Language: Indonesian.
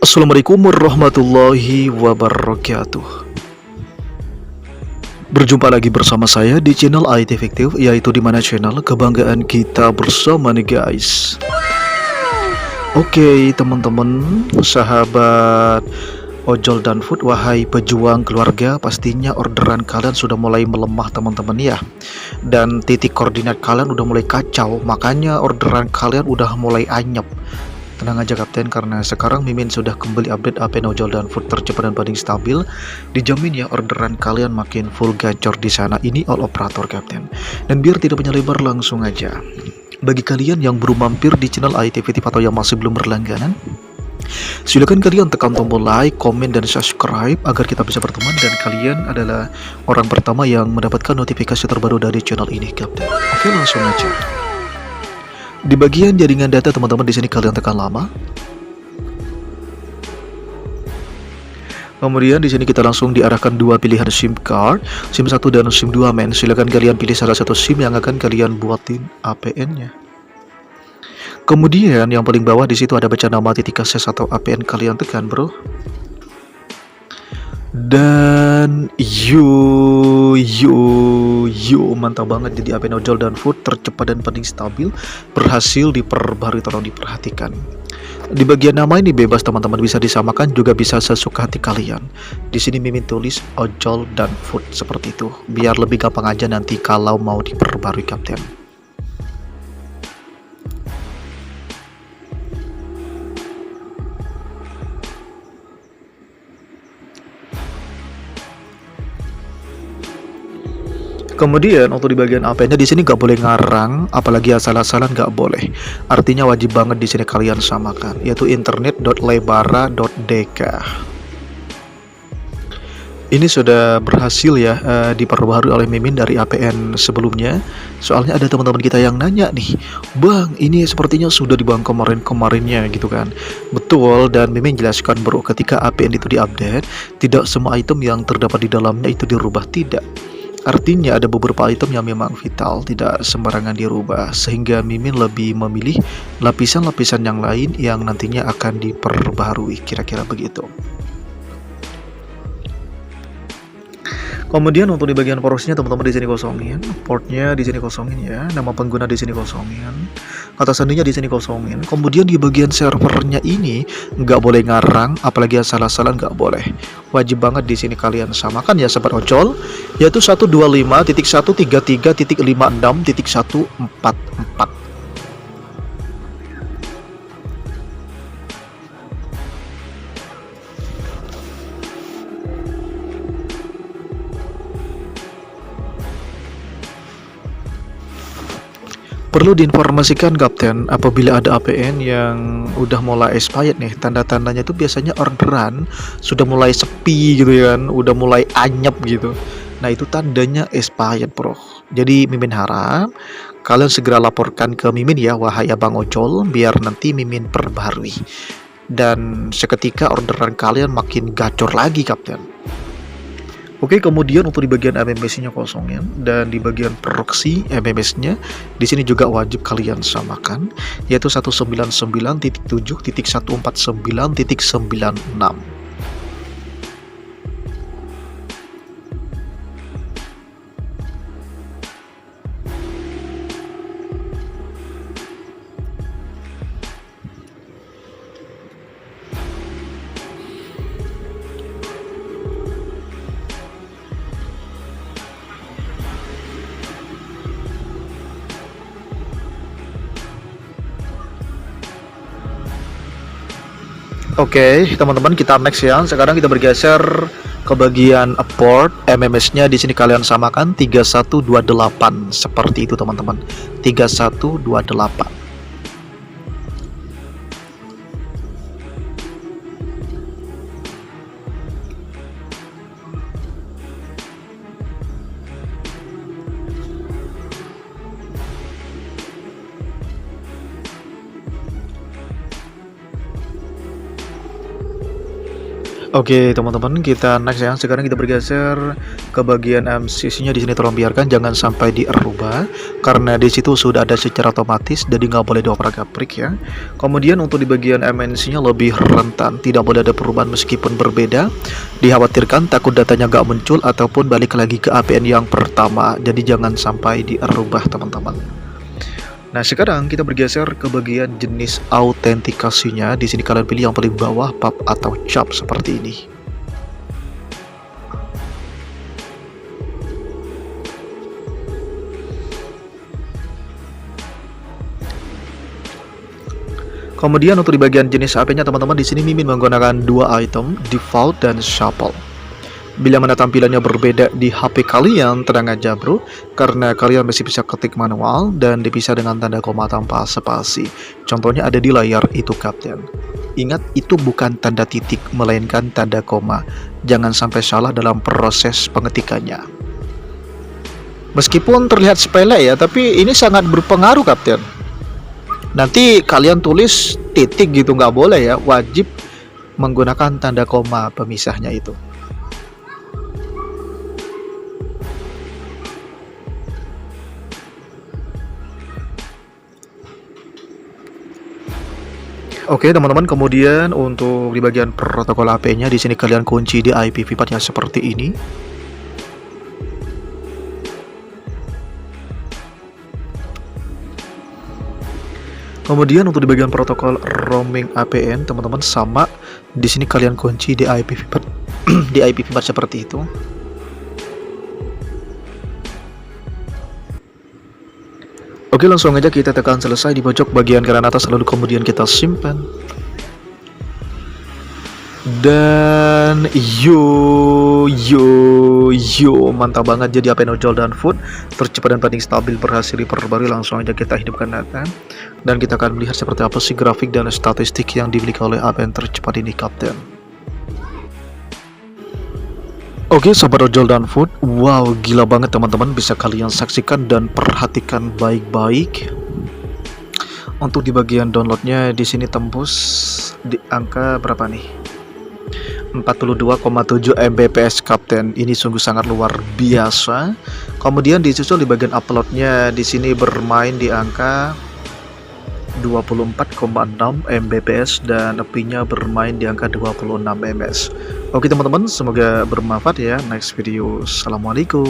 Assalamualaikum warahmatullahi wabarakatuh. Berjumpa lagi bersama saya di channel IT Efektif, yaitu dimana channel kebanggaan kita bersama nih guys. Oke teman-teman, sahabat ojol dan food, wahai pejuang keluarga, pastinya orderan kalian sudah mulai melemah teman-teman ya. Dan titik koordinat kalian udah mulai kacau, makanya orderan kalian udah mulai anyep. Tenang aja Kapten, karena sekarang Mimin sudah kembali update APN ojol dan food tercepat dan paling stabil. Dijamin ya orderan kalian makin full gacor di sana. Ini all operator Kapten. Dan biar tidak banyak lebar, langsung aja. Bagi kalian yang belum mampir di channel IT Efektif atau yang masih belum berlangganan, silakan kalian tekan tombol like, komen, dan subscribe agar kita bisa berteman dan kalian adalah orang pertama yang mendapatkan notifikasi terbaru dari channel ini Kapten. Oke, langsung aja. Di bagian jaringan data teman-teman, di sini kalian tekan lama. Kemudian di sini kita langsung diarahkan dua pilihan SIM card, SIM 1 dan SIM 2 men. Silakan kalian pilih salah satu SIM yang akan kalian buatin APN-nya. Kemudian yang paling bawah di situ ada baca nama titik akses atau APN kalian tekan, bro. Dan mantap banget, jadi APN ojol dan food tercepat dan paling stabil berhasil diperbarui. Tolong diperhatikan. Di bagian nama ini bebas teman-teman, bisa disamakan juga bisa sesuka hati kalian. Di sini Mimin tulis ojol dan food seperti itu, biar lebih gampang aja nanti kalau mau diperbarui Kapten. Kemudian untuk di bagian APN-nya di sini nggak boleh ngarang, apalagi asal-asalan nggak boleh. Artinya wajib banget di sini kalian samakan, yaitu internet.lebara.dk. Ini sudah berhasil ya diperbaharui oleh Mimin dari APN sebelumnya. Soalnya ada teman-teman kita yang nanya nih, Bang, ini sepertinya sudah di bang kemarin-kemarinnya gitu kan. Betul, dan Mimin jelaskan bro, ketika APN itu diupdate, tidak semua item yang terdapat di dalamnya itu dirubah, tidak. Artinya ada beberapa item yang memang vital, tidak sembarangan dirubah, sehingga Mimin lebih memilih lapisan-lapisan yang lain yang nantinya akan diperbaharui, kira-kira begitu. Kemudian untuk di bagian porosnya teman-teman di sini kosongin, portnya di sini kosongin ya, nama pengguna di sini kosongin, kata sandinya di sini kosongin. Kemudian di bagian servernya ini nggak boleh ngarang, apalagi asal-asalan nggak boleh. Wajib banget di sini kalian samakan ya sobat ojol, yaitu 125.133.56.144. Perlu diinformasikan Kapten, apabila ada APN yang udah mulai expired nih, tanda-tandanya itu biasanya orderan sudah mulai sepi gitu kan, udah mulai anyep gitu. Nah itu tandanya expired bro. Jadi Mimin harap kalian segera laporkan ke Mimin ya, wahai abang ojol, biar nanti Mimin perbarui. Dan seketika orderan kalian makin gacor lagi Kapten. Oke, kemudian untuk di bagian MMS-nya kosongin, dan di bagian proxy MMS-nya di sini juga wajib kalian samakan, yaitu 199.7.149.96. Oke, teman-teman, kita next ya. Sekarang kita bergeser ke bagian port MMS-nya. Di sini kalian samakan 3128 seperti itu, teman-teman. 3128. Oke teman-teman, kita next ya. Sekarang kita bergeser ke bagian MCC-nya. Di sini tolong biarkan jangan sampai dirubah karena di situ sudah ada secara otomatis, jadi nggak boleh dioprak-aprik ya. Kemudian untuk di bagian MNC-nya lebih rentan, tidak boleh ada perubahan meskipun berbeda. Dikhawatirkan takut datanya nggak muncul ataupun balik lagi ke APN yang pertama, jadi jangan sampai dirubah teman-teman. Nah, sekarang kita bergeser ke bagian jenis autentikasinya. Di sini kalian pilih yang paling bawah, pub atau cap seperti ini. Kemudian untuk di bagian jenis HP-nya teman-teman, di sini Mimin menggunakan dua item, default dan shuffle. Bila mana tampilannya berbeda di HP kalian, tenang aja bro, karena kalian masih bisa ketik manual dan dipisah dengan tanda koma tanpa spasi. Contohnya ada di layar itu kapten. Ingat, itu bukan tanda titik, melainkan tanda koma. Jangan sampai salah dalam proses pengetikannya. Meskipun terlihat sepele ya, tapi ini sangat berpengaruh kapten. Nanti kalian tulis titik gitu nggak boleh ya, wajib menggunakan tanda koma pemisahnya itu. Oke teman-teman, kemudian untuk di bagian protokol HP-nya, di sini kalian kunci di IPv4 ya seperti ini. Kemudian untuk di bagian protokol roaming APN teman-teman sama, di sini kalian kunci di IPv4 di IPv4 seperti itu. Oke, langsung aja kita tekan selesai di pojok bagian kanan atas, lalu kemudian kita simpan. Dan mantap banget, jadi APN ojol dan food tercepat dan paling stabil berhasil diperbarui. Langsung aja kita hidupkan data dan kita akan melihat seperti apa sih grafik dan statistik yang dimiliki oleh APN tercepat ini kapten. Oke sobat ojol dan food, wow gila banget teman-teman, bisa kalian saksikan dan perhatikan baik-baik. Untuk di bagian downloadnya di sini tembus di angka berapa nih? 42,7 Mbps kapten. Ini sungguh sangat luar biasa. Kemudian disusul di bagian uploadnya di sini bermain di angka 24,6 Mbps dan apinya bermain di angka 26 ms. Oke teman-teman, semoga bermanfaat ya. Next video, assalamualaikum.